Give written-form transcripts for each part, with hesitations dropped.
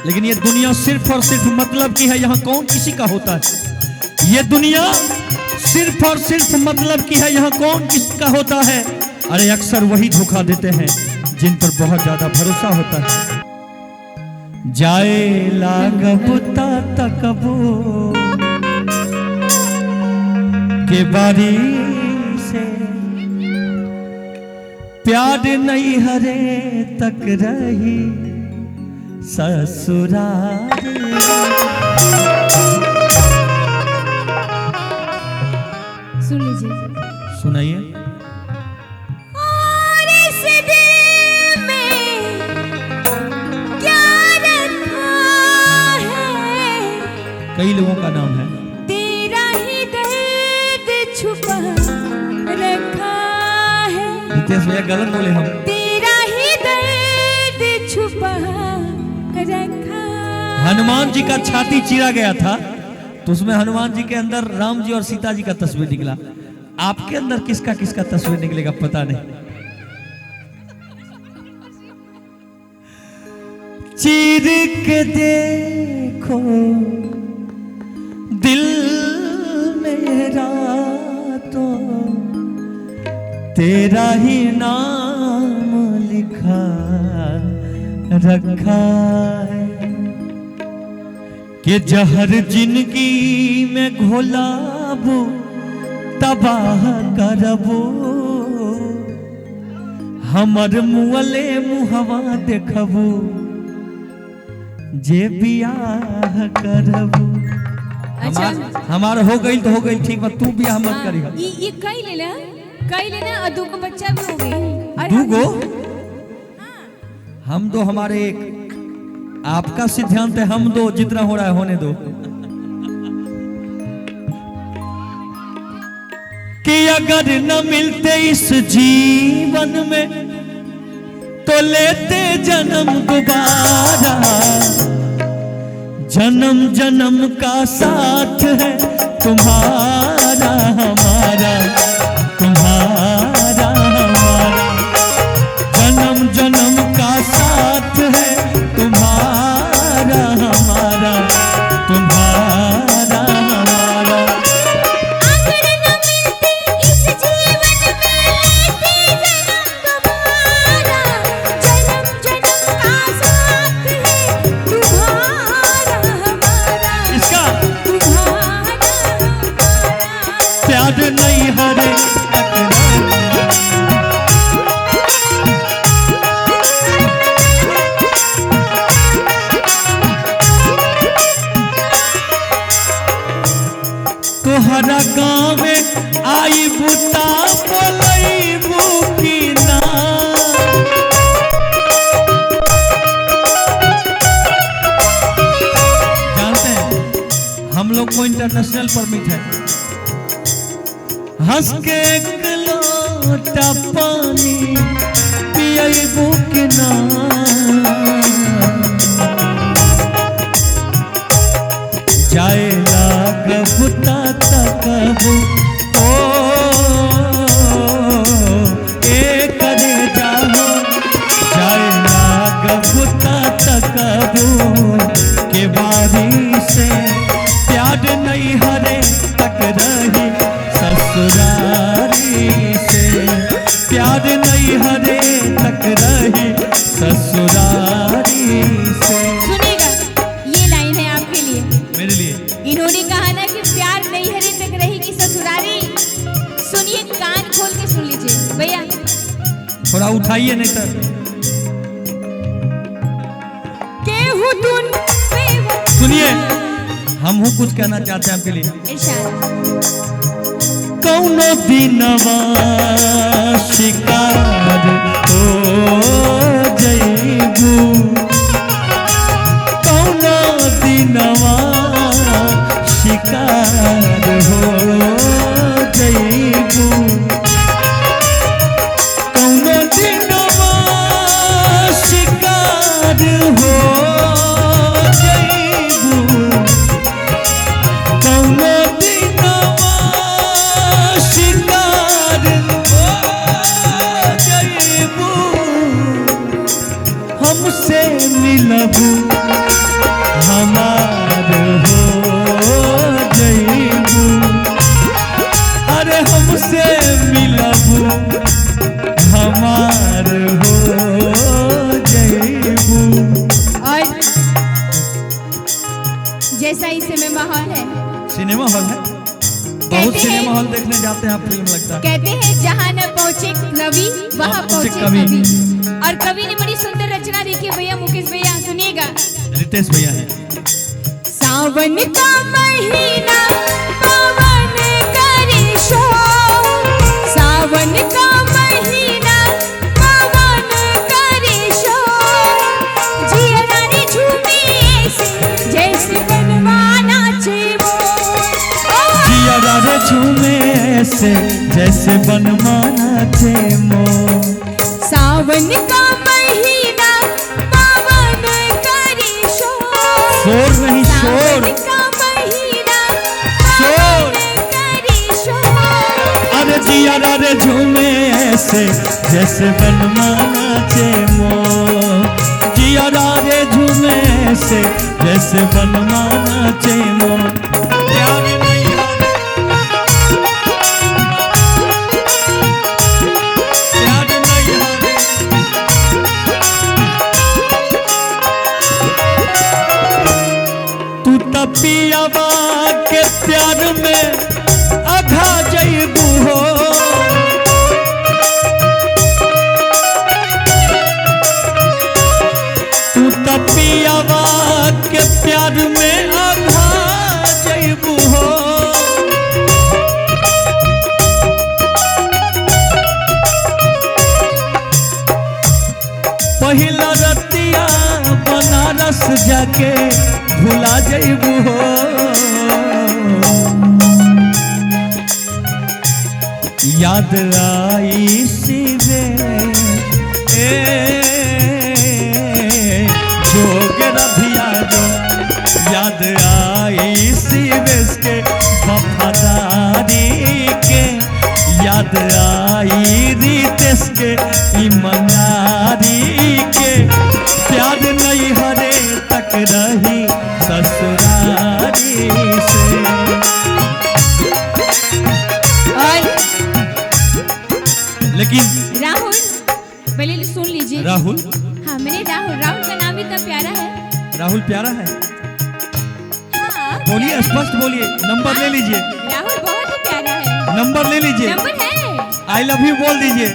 लेकिन ये दुनिया सिर्फ और सिर्फ मतलब की है, यहाँ कौन किसी का होता है। ये दुनिया सिर्फ और सिर्फ मतलब की है, यहाँ कौन किसका होता है। अरे अक्सर वही धोखा देते हैं जिन पर बहुत ज्यादा भरोसा होता है। जाए लागबुता तकबो के बारी से, प्यार नहीं हरे तक रही ससुराल। सुन लीजिए, सुनाइए। और इस दिल में क्या रखा है, कई लोगों का नाम है। तेरा ही दर्द छुपा रखा है। नितेश भैया गलत बोले हम। तेरा ही दर्द छुपा रखा। हनुमान जी का छाती चीरा गया था तो उसमें हनुमान जी के अंदर राम जी और सीता जी का तस्वीर निकला। आपके अंदर किसका किसका तस्वीर निकलेगा पता नहीं। चीर के देखो दिल मेरा तो तेरा ही नाम लिखा रखा है कि जहर जिंदगी में घोलाबो तबाह करबो, हमर मुअले मुहवा देखबो जे बियाह करबो। हमार हो गई तो हो गई, ठीक बा, तू बियाह मत करी। ये कई लेना और दो को बच्चा भी हो गई। दू गो हम दो, हमारे एक, आपका सिद्धांत है हम दो, जितना हो रहा है होने दो। कि अगर न मिलते इस जीवन में तो लेते जन्म दोबारा। जन्म जन्म का साथ है तुम्हारा हमारा, तुम्हारा हमारा। जन्म जन्म का साथ है तुम्हारा हमारा, तुम्हारा हमारा। अगर न मिलते इस जीवन में लेते जन्म दोबारा। जन्म जन्म का साथ है तुम्हारा हमारा, इसका तुम्हारा हमारा। प्यार नहीं हरे तोहरा गाँव में आई बुता बोलई बुकिना। जानते हैं हम लोग को इंटरनेशनल परमिट है। हंस के एक लोटा पानी पियई बुकिना। जाए लागबुता तकबो ओ ए करे जाओ। जाए लागबुता तकबो के बारी से, प्यार नहीं हरे तक रही ससुरारी से। प्यार नहीं हरे तक रही ससुरारी से। सुनिएगा, ये लाइन है आपके लिए, मेरे लिए। इन्होंने कहा ना कि प्यार नहीं हरे तक रहेगी ससुरारी। सुनिए, कान खोल के सुन लीजिए भैया। थोड़ा उठाइए नहीं तो। केहू तुन सुनिए, हम हूँ कुछ कहना चाहते हैं आपके लिए। इरशाद। कौनो दिनवा शिकार हो जइबू, कौनो दिनवा शिकार हो जइबू। कौनो दिनवा शिकार हो जइबू। कौनो दिनवा शिकार हो जइबू। हमसे मिलबू जैसा ही सिनेमा हॉल है। सिनेमा हॉल है, बहुत कहते सिनेमा हैं- हॉल देखने जाते हैं आप, फिल्म लगता है। कहते हैं जहाँ न पहुँचे रवि वहाँ पहुँचे कवि। और कवि ने बड़ी सुंदर रचना देखी है भैया, मुकेश भैया सुनिएगा। रितेश भैया है। सावन का महीना पवन करे शोर, सावन का महीना पवन करे शोर, जिया रानी झूमे ऐसे जैसे बनवा नाचे मोर। जिया रे झूमे ऐसे जैसे बनवा नाचे मोर। सावन का महीना पवन करे शोर, शोर नहीं शोर, सावन का महीना शोर। पवन करे शोर। अरे जिया रे झूमे ऐसे जैसे बनवा नाचे मोर। जिया रे झूमे ऐसे जैसे बनवा नाचे मोर। प्यार नहीं हारे, प्यार नहीं हारे। तू तपियावा के प्यार में अघा जइबू हो। तू तपियावा के प्यार में अघा जइबू हो। पहिला रतिया बनारस जाके भुला जइबू हो। याद आई सिवे जोग रभिया जो, याद आई सिवेश के वफादारी के, याद आई रितेश के ईमानदारी के। प्यार नहीं हरे तक रही ससुरारी से। और लेकिन राहुल पहले सुन लीजिए। राहुल, हाँ मैंने राहुल, राहुल का नाम इतना प्यारा है। राहुल प्यारा है, हाँ बोलिए स्पष्ट बोलिए। नंबर ले लीजिए, राहुल बहुत ही प्यारा है। नंबर ले लीजिए, नंबर है। आई लव यू बोल दीजिए।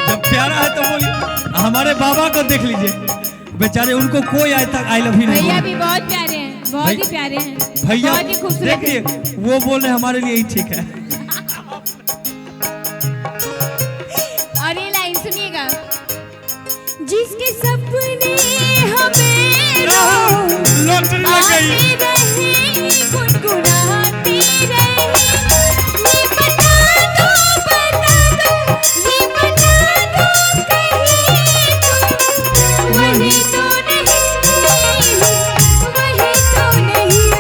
जब प्यारा है तो बोलिए। हमारे बाबा को देख लीजिए, बेचारे उनको कोई आज तक आई लव यू नहीं भैया बोला। भी बहुत प्यारे हैं, बहुत ही प्यारे हैं, भैया बहुत ही खूबसूरत देखिए, हैं। वो बोल रहे हमारे लिए ही ठीक है। और ये लाइन सुनिएगा। जिसके सपने हमें लॉटरी लग गई। आते रहे, गुनगुनाते रहे, ये बता दो, ये बता दो कहीं तुम वही तो नहीं, वही तो नहीं,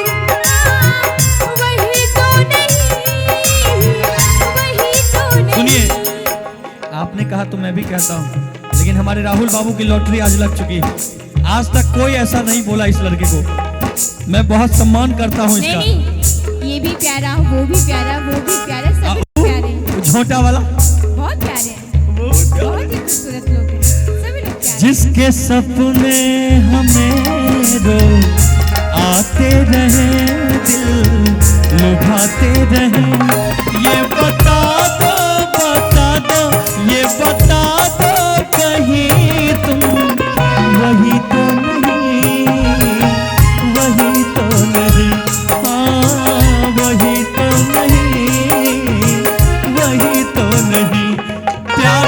वही तो नहीं, वही तो नहीं। सुनिए, आपने कहा तो मैं भी कहता हूँ, लेकिन हमारे राहुल बाबू की लॉटरी आज लग चुकी है। आज तक कोई ऐसा नहीं बोला इस लड़के को। मैं बहुत सम्मान करता हूँ इसका। नहीं, ये भी प्यारा, वो भी प्यारा, वो भी प्यारा, सभी प्यारे हैं। झोटा वाला बहुत प्यारे हैं, बहुत ही खूबसूरत लोग हैं, सभी लोग प्यारे हैं। जिसके सपने हमें रोज आते रहे, दिल लुभाते रहे। ये बता दो, ये बता दो कहीं तुम वही तो नहीं, वही तो नहीं, हाँ वही तो नहीं, वही तो नहीं। प्यार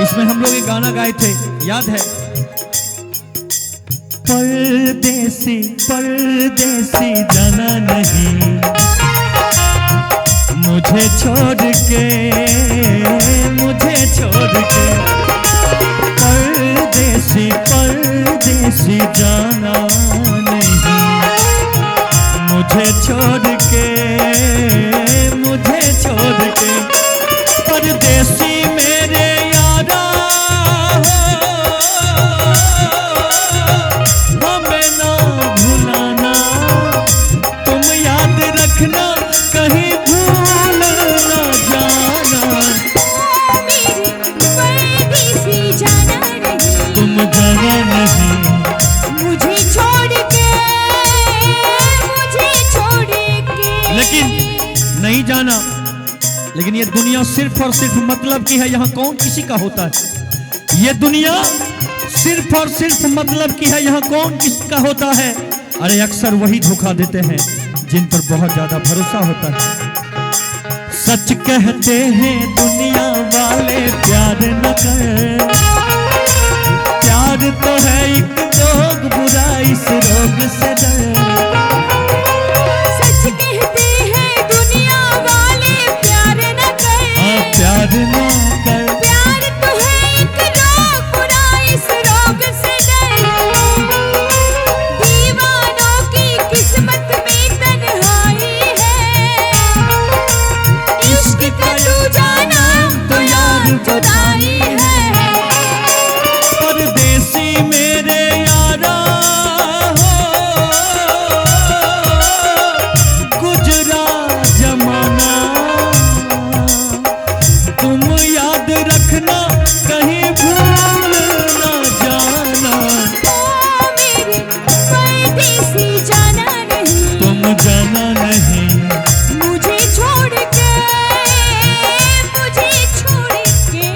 इसमें हम लोग एक गाना गाए थे, याद है? परदेसी परदेसी जाना नहीं मुझे छोड़ के, मुझे छोड़ के। परदेसी परदेसी जाना नहीं मुझे छोड़ के, मुझे छोड़ के। परदेसी मेरे यारा हमें ना भुलाना, तुम याद रखना लेकिन ये दुनिया सिर्फ और सिर्फ मतलब की है, यहाँ कौन किसी का होता है। ये दुनिया सिर्फ और सिर्फ मतलब की है, यहाँ कौन किसका होता है। अरे अक्सर वही धोखा देते हैं जिन पर बहुत ज्यादा भरोसा होता है। सच कहते हैं दुनिया वाले प्यार न कर, प्यार तो है एक रोग, बुराई से रोग से डर। सच कहते हैं दुनिया वाले प्यार न कर, प्यार न कर, प्यार तो है एक रोग, बुराई से रोग से डर। दीवानों की किस्मत में तन्हाई है, इश्क का दूजा नाम तो यार जुदाई है। परदेसी मेरे यारा हो, गुजरा जमाना तुम याद रखना, कहीं भूल ना जाना। ओ मेरे परदेसी जाना नहीं, तुम जाना नहीं, मुझे छोड़ के, मुझे छोड़ के।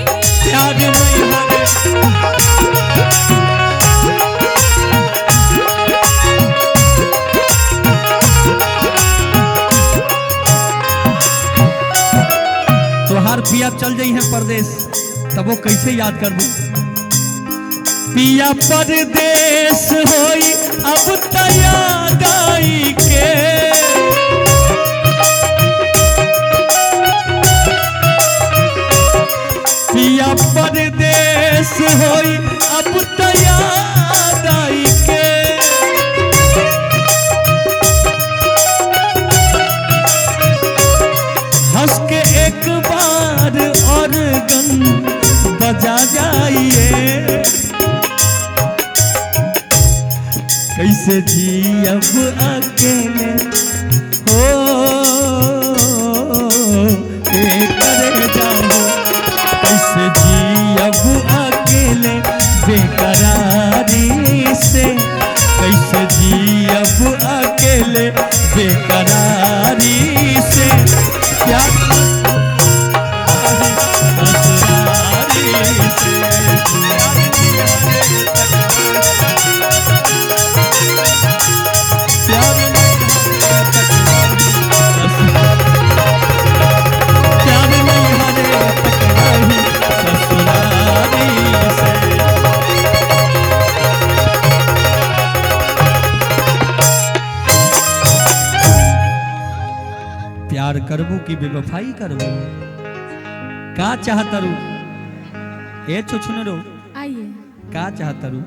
प्यार नहीं हरे। तोहार पिया चल जाई है परदेश, तब वो कैसे याद कर दू। पिया परदेश होई अब त याद आई के, पिया परदेश होई अब त याद आई के। हंस के एक बार और गन बजा जाइए, कैसे जी अब अकेले हो के करे जाओ, कैसे जी अब अकेले बेकरारी से, कैसे जी अब अकेले बेकरारी से। प्यार प्यार करबू की बेवफाई करबू, का चाहता रू ए छुछुनरो, आइए का चाहता रू।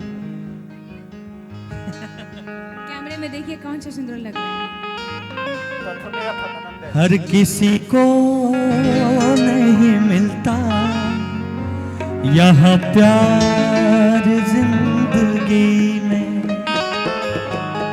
कैमरे में देखिए कौन सा सुंदर लग रहा है। हर किसी को नहीं मिलता यहाँ प्यार